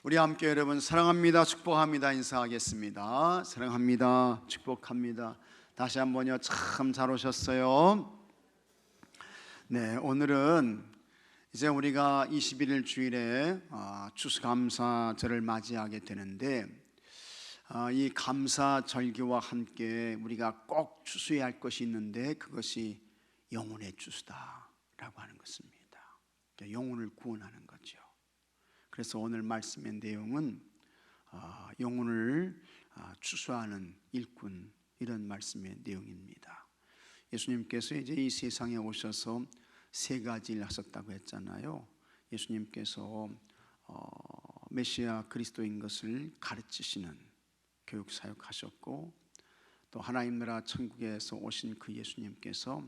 우리 함께 여러분 사랑합니다, 축복합니다 인사하겠습니다. 사랑합니다, 축복합니다. 다시 한번요. 참 잘 오셨어요. 네, 오늘은 이제 우리가 21일 주일에 추수감사절을 맞이하게 되는데, 이 감사절기와 함께 우리가 꼭 추수해야 할 것이 있는데, 그것이 영혼의 추수다라고 하는 것입니다. 영혼을 구원하는 거죠. 그래서 오늘 말씀의 내용은 영혼을 추수하는 일꾼, 이런 말씀의 내용입니다. 예수님께서 이제 이 세상에 오셔서 세 가지 일을 하셨다고 했잖아요. 예수님께서 메시아 그리스도인 것을 가르치시는 교육 사역하셨고, 또 하나님 나라 천국에서 오신 그 예수님께서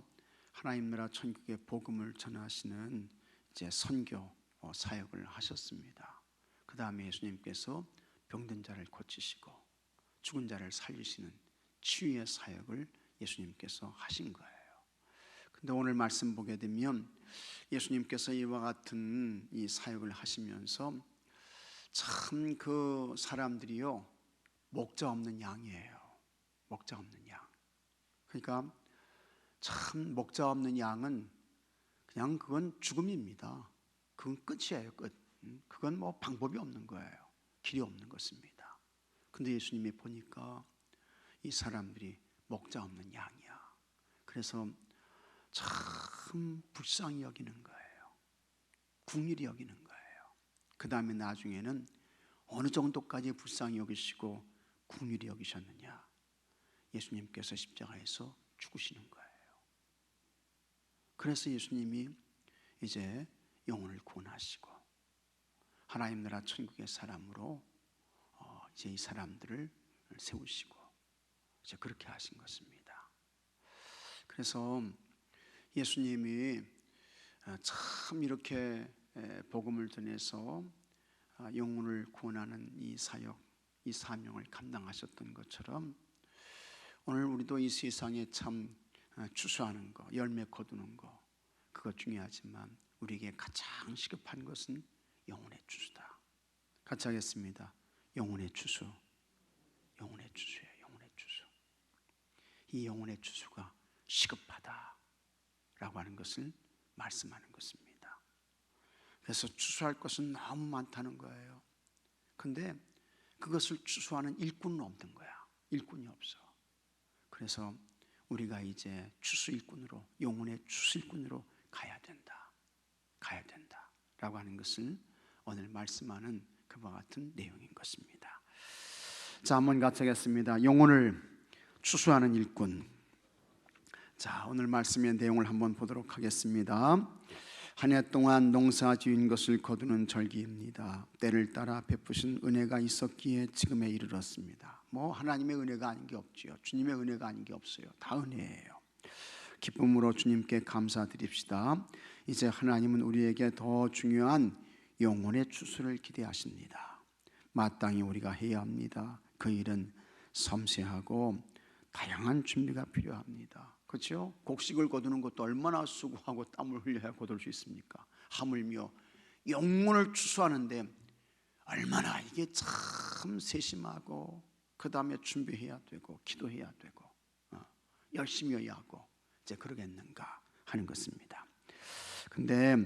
하나님 나라 천국의 복음을 전하시는 이제 선교 사역을 하셨습니다. 그 다음에 예수님께서 병든 자를 고치시고 죽은 자를 살리시는 치유의 사역을 예수님께서 하신 거예요. 근데 오늘 말씀 보게 되면 예수님께서 이와 같은 이 사역을 하시면서 참 그 사람들이요, 목자 없는 양이에요. 목자 없는 양. 그러니까 참 목자 없는 양은 그냥 그건 죽음입니다. 그건 끝이에요, 끝. 그건 뭐 방법이 없는 거예요. 길이 없는 것입니다. 근데 예수님이 보니까 이 사람들이 목자 없는 양이야. 그래서 참 불쌍히 여기는 거예요. 긍휼히 여기는 거예요. 그 다음에 나중에는 어느 정도까지 불쌍히 여기시고 긍휼히 여기셨느냐, 예수님께서 십자가에서 죽으시는 거예요. 그래서 예수님이 이제 영혼을 구원하시고 하나님 나라 천국의 사람으로 이제 이 사람들을 세우시고 이제 그렇게 하신 것입니다. 그래서 예수님이 참 이렇게 복음을 전해서 영혼을 구원하는 이 사역, 이 사명을 감당하셨던 것처럼 오늘 우리도 이 세상에 참 추수하는 거, 열매 거두는 거, 그거 중요하지만 우리에게 가장 시급한 것은 영혼의 추수다. 같이 하겠습니다. 영혼의 추수. 영혼의 추수예요. 영혼의 추수. 이 영혼의 추수가 시급하다라고 하는 것을 말씀하는 것입니다. 그래서 추수할 것은 너무 많다는 거예요. 근데 그것을 추수하는 일꾼은 없는 거야. 일꾼이 없어. 그래서 우리가 이제 추수 일꾼으로, 영혼의 추수 일꾼으로 가야 된다. 가야 된다 라고 하는 것을 오늘 말씀하는 그와 같은 내용인 것입니다. 자, 한번 같이 하겠습니다. 영혼을 추수하는 일꾼. 자, 오늘 말씀의 내용을 한번 보도록 하겠습니다. 한 해 동안 농사 지은 것을 거두는 절기입니다. 때를 따라 베푸신 은혜가 있었기에 지금에 이르렀습니다. 뭐 하나님의 은혜가 아닌 게 없지요. 주님의 은혜가 아닌 게 없어요. 다 은혜예요. 기쁨으로 주님께 감사드립시다. 이제 하나님은 우리에게 더 중요한 영혼의 추수를 기대하십니다. 마땅히 우리가 해야 합니다. 그 일은 섬세하고 다양한 준비가 필요합니다. 그렇죠? 곡식을 거두는 것도 얼마나 수고하고 땀을 흘려야 거둘 수 있습니까? 하물며 영혼을 추수하는데 얼마나 이게 참 세심하고 그 다음에 준비해야 되고 기도해야 되고 열심히 해야 하고 이제 그러겠는가 하는 것입니다. 근데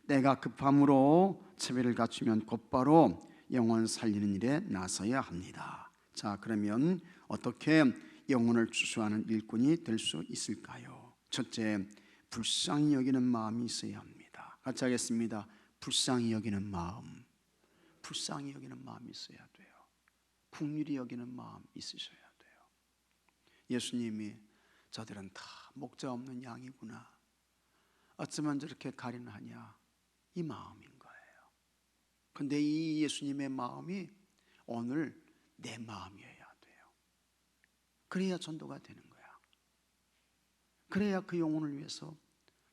때가 급함으로 채비를 갖추면 곧바로 영혼 살리는 일에 나서야 합니다. 자, 그러면 어떻게 영혼을 추수하는 일꾼이 될 수 있을까요? 첫째, 불쌍히 여기는 마음이 있어야 합니다. 같이 하겠습니다. 불쌍히 여기는 마음. 불쌍히 여기는 마음이 있어야 돼요. 긍휼히 여기는 마음 있으셔야 돼요. 예수님이 저들은 다 목자 없는 양이구나, 어쩌면 저렇게 가련하냐, 이 마음인 거예요. 근데 이 예수님의 마음이 오늘 내 마음이어야 돼요. 그래야 전도가 되는 거야. 그래야 그 영혼을 위해서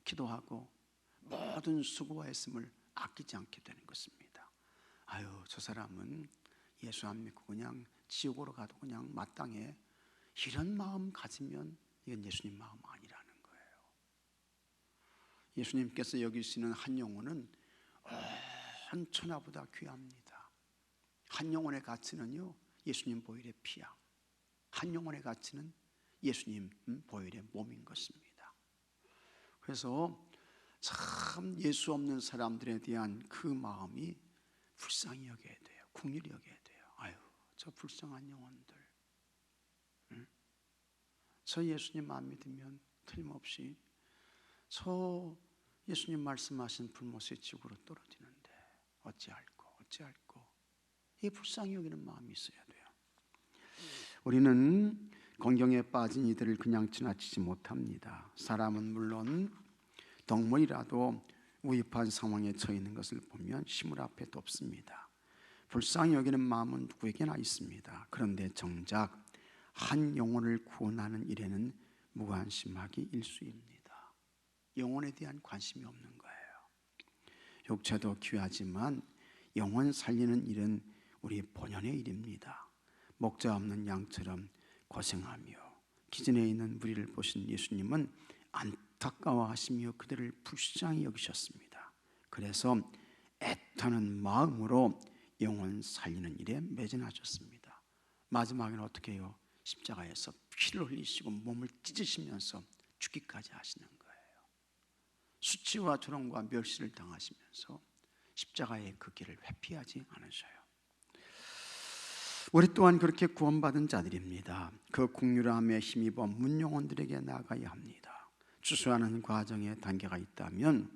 기도하고 모든 수고와 애씀을 아끼지 않게 되는 것입니다. 아유, 저 사람은 예수 안 믿고 그냥 지옥으로 가도 그냥 마땅해, 이런 마음 가지면 이건 예수님 마음 아니라는 거예요. 예수님께서 여기시는 한 영혼은 온 천하보다 귀합니다. 한 영혼의 가치는요, 예수님 보혈의 피야. 한 영혼의 가치는 예수님 보혈의 몸인 것입니다. 그래서 참 예수 없는 사람들에 대한 그 마음이 불쌍히 여겨야 돼요. 긍휼히 여겨야 돼요. 아유, 저 불쌍한 영혼들. 저 예수님 안 믿으면 틀림없이 저 예수님 말씀하신 불못의 지옥으로 떨어지는데 어찌할꼬. 이 불쌍히 여기는 마음이 있어야 돼요. 우리는 공경에 빠진 이들을 그냥 지나치지 못합니다. 사람은 물론 동물이라도 위급한 상황에 처해 있는 것을 보면 시물 앞에 덮습니다. 불쌍히 여기는 마음은 누구에게나 있습니다. 그런데 정작 한 영혼을 구원하는 일에는 무관심하기 일쑤입니다. 영혼에 대한 관심이 없는 거예요. 육체도 귀하지만 영혼 살리는 일은 우리 본연의 일입니다. 목자 없는 양처럼 고생하며 기진에 있는 무리를 보신 예수님은 안타까워하시며 그들을 불쌍히 여기셨습니다. 그래서 애타는 마음으로 영혼 살리는 일에 매진하셨습니다. 마지막에는 어떻게 해요? 십자가에서 피를 흘리시고 몸을 찢으시면서 죽기까지 하시는 거예요. 수치와 조롱과 멸시를 당하시면서 십자가의 그 길을 회피하지 않으셔요. 우리 또한 그렇게 구원받은 자들입니다. 그 긍휼함에 힘입어 문영혼들에게 나아가야 합니다. 추수하는 과정에 단계가 있다면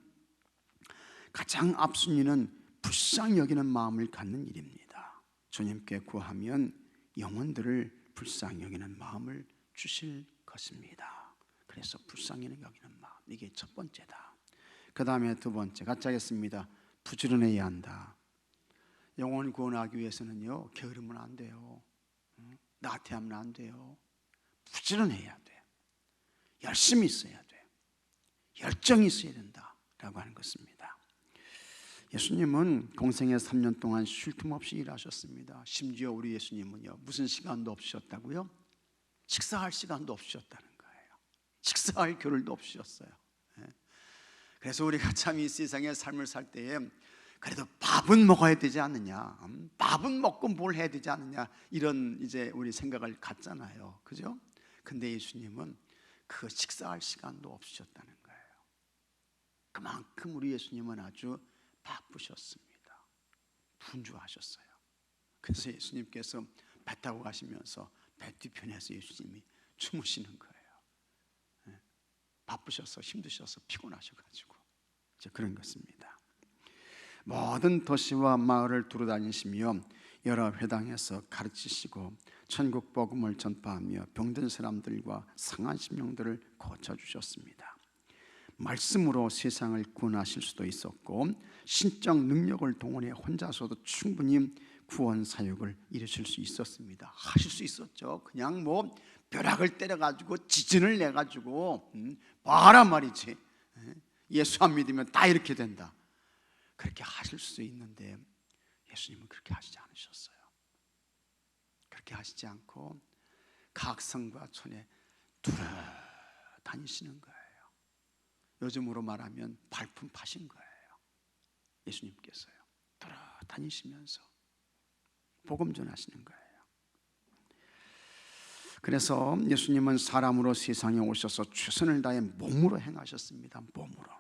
가장 앞순위는 불쌍히 여기는 마음을 갖는 일입니다. 주님께 구하면 영혼들을 불쌍히 여기는 마음을 주실 것입니다. 그래서 불쌍히 여기는 마음, 이게 첫 번째다. 그 다음에 두 번째 같이 하겠습니다. 부지런해야 한다. 영혼 구원하기 위해서는요, 게으르면 안 돼요. 나태하면 안 돼요. 부지런해야 돼. 열심히 있어야 돼. 열정이 있어야 된다라고 하는 것입니다. 예수님은 공생의 3년 동안 쉴 틈 없이 일하셨습니다. 심지어 우리 예수님은요, 무슨 시간도 없으셨다고요? 식사할 시간도 없으셨다는 거예요. 식사할 겨를도 없으셨어요. 그래서 우리가 참 이 세상의 삶을 살 때에 그래도 밥은 먹어야 되지 않느냐, 밥은 먹고 뭘 해야 되지 않느냐, 이런 이제 우리 생각을 갖잖아요. 그죠? 근데 예수님은 그 식사할 시간도 없으셨다는 거예요. 그만큼 우리 예수님은 아주 바쁘셨습니다. 분주하셨어요. 그래서 예수님께서 배 타고 가시면서 배 뒤편에서 예수님이 주무시는 거예요. 바쁘셔서 힘드셔서 피곤하셔가지고 이제 그런 것입니다. 모든 도시와 마을을 두루다니시며 여러 회당에서 가르치시고 천국 복음을 전파하며 병든 사람들과 상한 심령들을 고쳐주셨습니다. 말씀으로 세상을 구원하실 수도 있었고 신적 능력을 동원해 혼자서도 충분히 구원 사역을 이루실 수 있었습니다. 하실 수 있었죠. 그냥 뭐 벼락을 때려가지고 지진을 내가지고 봐라 말이지, 예수 안 믿으면 다 이렇게 된다, 그렇게 하실 수 있는데 예수님은 그렇게 하시지 않으셨어요. 그렇게 하시지 않고 각 성과 촌에 다니시는 거예요. 요즘으로 말하면 발품 파신 거예요. 예수님께서요, 다니시면서 복음 전하시는 거예요. 그래서 예수님은 사람으로 세상에 오셔서 최선을 다해 몸으로 행하셨습니다. 몸으로.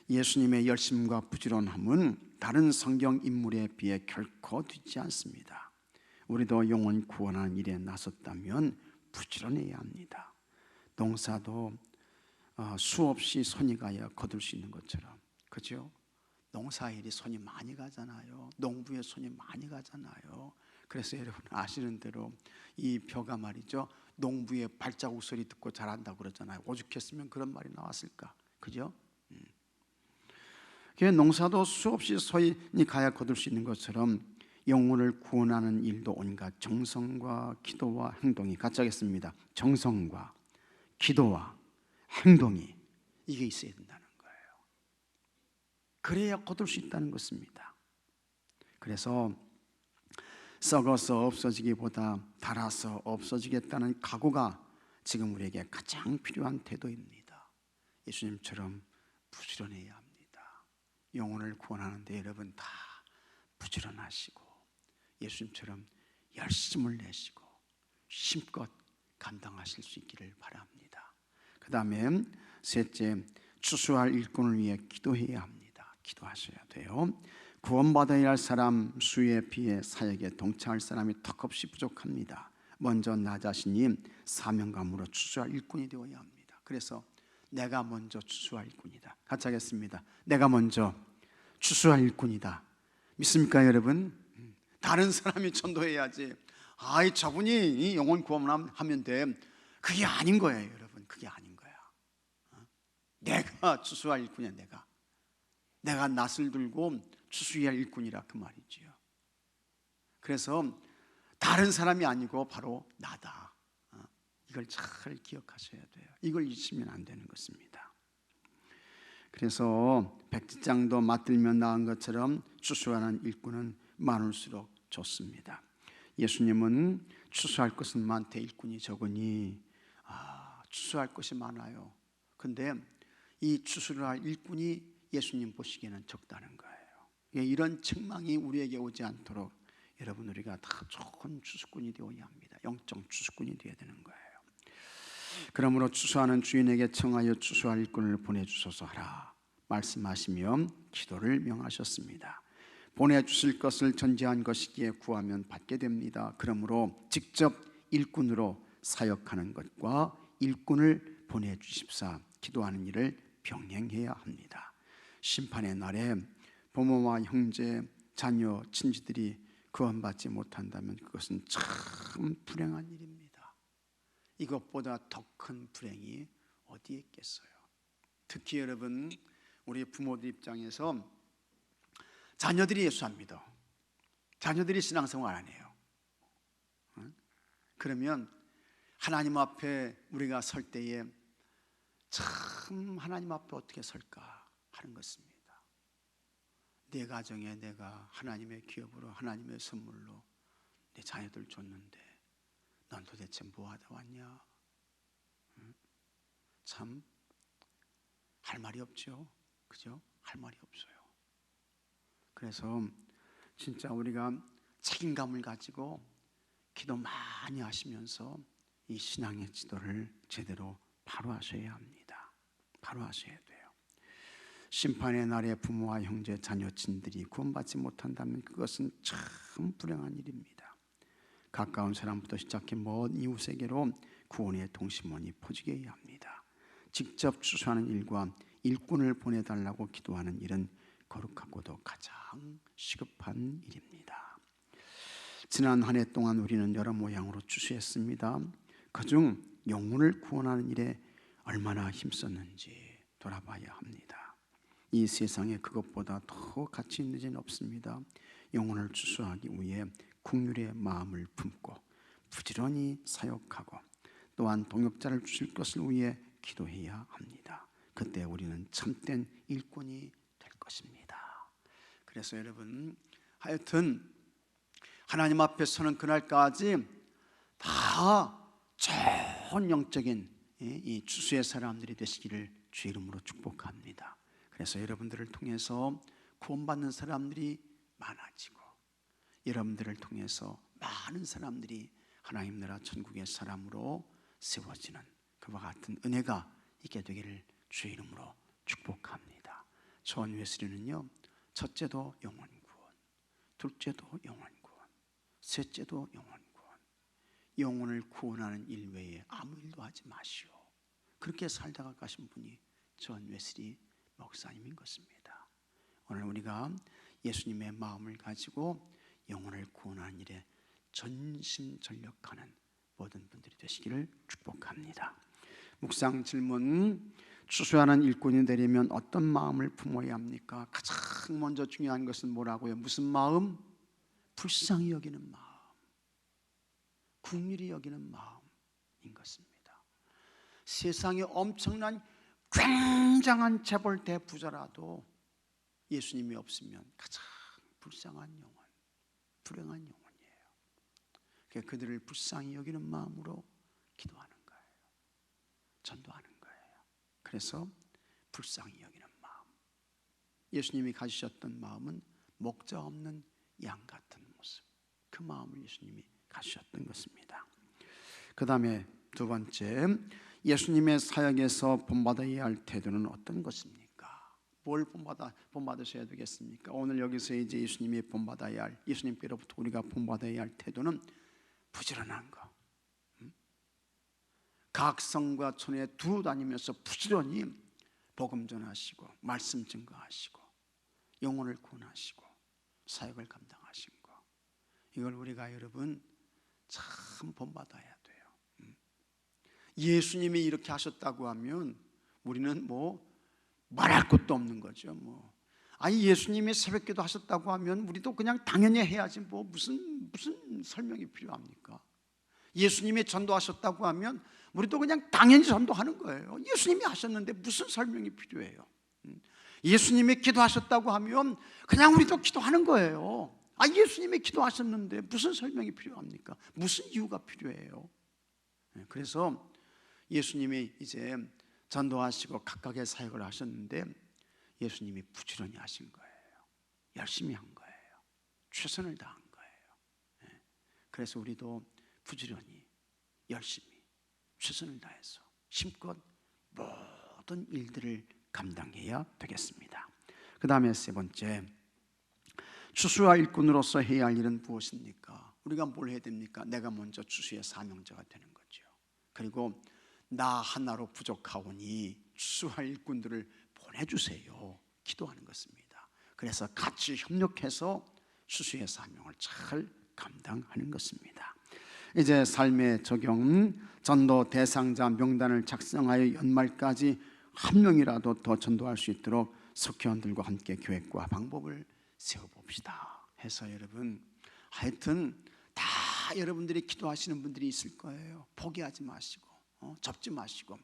예수님의 열심과 부지런함은 다른 성경 인물에 비해 결코 뒤지 않습니다. 우리도 영혼 구원하는 일에 나섰다면 부지런해야 합니다. 농사도 수없이 손이 가야 거둘 수 있는 것처럼, 그죠? 농사일이 손이 많이 가잖아요. 농부의 손이 많이 가잖아요. 그래서 여러분 아시는 대로 이 벼가 말이죠, 농부의 발자국 소리 듣고 자란다고 그러잖아요. 오죽했으면 그런 말이 나왔을까, 그죠? 농사도 수없이 손이 가야 거둘 수 있는 것처럼 영혼을 구원하는 일도 온갖 정성과 기도와 행동이, 같이 하겠습니다. 정성과 기도와 행동이, 이게 있어야 된다는 거예요. 그래야 거둘 수 있다는 것입니다. 그래서 썩어서 없어지기보다 닳아서 없어지겠다는 각오가 지금 우리에게 가장 필요한 태도입니다. 예수님처럼 부지런해야 합니다. 영혼을 구원하는데 여러분 다 부지런하시고 예수님처럼 열심을 내시고 힘껏 감당하실 수 있기를 바랍니다. 그 다음에 셋째, 추수할 일꾼을 위해 기도해야 합니다. 기도하셔야 돼요. 구원받아야 할 사람 수에 비해 사역에 동참할 사람이 턱없이 부족합니다. 먼저 나 자신이 사명감으로 추수할 일꾼이 되어야 합니다. 그래서 내가 먼저 추수할 일꾼이다. 같이 하겠습니다. 내가 먼저 추수할 일꾼이다. 믿습니까 여러분? 다른 사람이 전도해야지, 아이 저분이 영혼 구원하면 돼, 그게 아닌 거예요 여러분. 그게 아닌 거야. 내가 추수할 일꾼이야. 내가 낫을 들고 추수해야 할 일꾼이라 그 말이지요. 그래서 다른 사람이 아니고 바로 나다. 이걸 잘 기억하셔야 돼요. 이걸 잊으면 안 되는 것입니다. 그래서 백지장도 맞들면 나은 것처럼 추수하는 일꾼은 많을수록 좋습니다. 예수님은 추수할 것은 많되 일꾼이 적으니, 추수할 것이 많아요. 근데 이 추수를 할 일꾼이 예수님 보시기에는 적다는 거예요. 이런 책망이 우리에게 오지 않도록 여러분, 우리가 다 좋은 추수꾼이 되어야 합니다. 영적 추수꾼이 되어야 되는 거예요. 그러므로 추수하는 주인에게 청하여 추수할 일꾼을 보내주소서 하라 말씀하시며 기도를 명하셨습니다. 보내주실 것을 전제한 것이기에 구하면 받게 됩니다. 그러므로 직접 일꾼으로 사역하는 것과 일꾼을 보내주십사 기도하는 일을 병행해야 합니다. 심판의 날에 부모와 형제, 자녀, 친지들이 구원받지 못한다면 그것은 참 불행한 일입니다. 이것보다 더 큰 불행이 어디에 있겠어요? 특히 여러분, 우리 부모들 입장에서 자녀들이 예수 안 믿어, 자녀들이 신앙생활 안 해요. 그러면 하나님 앞에 우리가 설 때에 참 하나님 앞에 어떻게 설까 하는 것입니다. 내 가정에 내가 하나님의 기업으로, 하나님의 선물로 내 자녀들 줬는데 넌 도대체 뭐 하다 왔냐? 참 할 말이 없죠. 그죠? 할 말이 없어요. 그래서 진짜 우리가 책임감을 가지고 기도 많이 하시면서 이 신앙의 지도를 제대로 바로 하셔야 합니다. 바로 하셔야 돼요. 심판의 날에 부모와 형제, 자녀, 친들이 구원받지 못한다면 그것은 참 불행한 일입니다. 가까운 사람부터 시작해 먼 이웃에게로 구원의 통심원이 퍼지게 해야 합니다. 직접 추수하는 일과 일꾼을 보내달라고 기도하는 일은 거룩하고도 가장 시급한 일입니다. 지난 한 해 동안 우리는 여러 모양으로 추수했습니다. 그중 영혼을 구원하는 일에 얼마나 힘썼는지 돌아봐야 합니다. 이 세상에 그것보다 더 가치 있는 일은 없습니다. 영혼을 추수하기 위해 긍휼의 마음을 품고 부지런히 사역하고 또한 동역자를 주실 것을 위해 기도해야 합니다. 그때 우리는 참된 일꾼이 될 것입니다. 그래서 여러분, 하여튼 하나님 앞에 서는 그날까지 다 좋은 영적인 이 추수의 사람들이 되시기를 주의 이름으로 축복합니다. 그래서 여러분들을 통해서 구원받는 사람들이 많아지고 여러분들을 통해서 많은 사람들이 하나님 나라 천국의 사람으로 세워지는 그와 같은 은혜가 있게 되기를 주의 이름으로 축복합니다. 존 웨슬리는요, 첫째도 영혼 구원, 둘째도 영혼 구원, 셋째도 영혼 구원, 영혼을 구원하는 일 외에 아무 일도 하지 마시오, 그렇게 살다가 가신 분이 존 웨슬리 목사님인 것입니다. 오늘 우리가 예수님의 마음을 가지고 영혼을 구원하는 일에 전심전력하는 모든 분들이 되시기를 축복합니다. 묵상 질문, 추수하는 일꾼이 되려면 어떤 마음을 품어야 합니까? 가장 먼저 중요한 것은 뭐라고요? 무슨 마음? 불쌍히 여기는 마음, 긍휼히 여기는 마음인 것입니다. 세상에 엄청난 굉장한 재벌 대부자라도 예수님이 없으면 가장 불쌍한 영혼, 불행한 영혼이에요. 그러니까 그들을 불쌍히 여기는 마음으로 기도하는 거예요. 전도하는 거예요. 그래서 불쌍히 여기는 마음. 예수님이 가지셨던 마음은 목자 없는 양 같은 모습. 그 마음을 예수님이 가지셨던 것입니다. 그 다음에 두 번째, 예수님의 사역에서 본받아야 할 태도는 어떤 것입니까? 뭘 본받으셔야 되겠습니까? 오늘 여기서 이제 예수님이 본받아야 할, 예수님께로부터 우리가 본받아야 할 태도는 부지런한 거. 각 성과 촌에 두루 다니면서 부지런히 복음 전하시고 말씀 증거하시고 영혼을 구원하시고 사역을 감당하신 거, 이걸 우리가 여러분 참 본받아야 돼요. 예수님이 이렇게 하셨다고 하면 우리는 말할 것도 없는 거죠. 아니 예수님이 새벽기도 하셨다고 하면 우리도 그냥 당연히 해야지 무슨 설명이 필요합니까? 예수님이 전도하셨다고 하면 우리도 그냥 당연히 전도하는 거예요. 예수님이 하셨는데 무슨 설명이 필요해요? 예수님이 기도하셨다고 하면 그냥 우리도 기도하는 거예요. 예수님이 기도하셨는데 무슨 설명이 필요합니까? 무슨 이유가 필요해요? 그래서 예수님이 이제 전도하시고 각각의 사역을 하셨는데 예수님이 부지런히 하신 거예요. 열심히 한 거예요. 최선을 다한 거예요. 그래서 우리도 부지런히 열심히 최선을 다해서 힘껏 모든 일들을 감당해야 되겠습니다. 그 다음에 세 번째, 추수와 일꾼으로서 해야 할 일은 무엇입니까? 우리가 뭘 해야 됩니까? 내가 먼저 추수의 사명자가 되는 거죠. 그리고 나 하나로 부족하오니 추수와 일꾼들을 보내주세요, 기도하는 것입니다. 그래서 같이 협력해서 추수의 사명을 잘 감당하는 것입니다. 이제 삶의 적용, 전도 대상자 명단을 작성하여 연말까지 한 명이라도 더 전도할 수 있도록 석회원들과 함께 계획과 방법을 세워봅시다 해서 여러분, 하여튼 다 여러분들이 기도하시는 분들이 있을 거예요. 포기하지 마시고 접지 마시고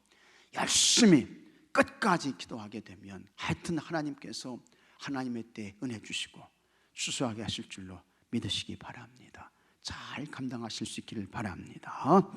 열심히 끝까지 기도하게 되면 하여튼 하나님께서 하나님의 때에 은혜 주시고 추수하게 하실 줄로 믿으시기 바랍니다. 잘 감당하실 수 있기를 바랍니다.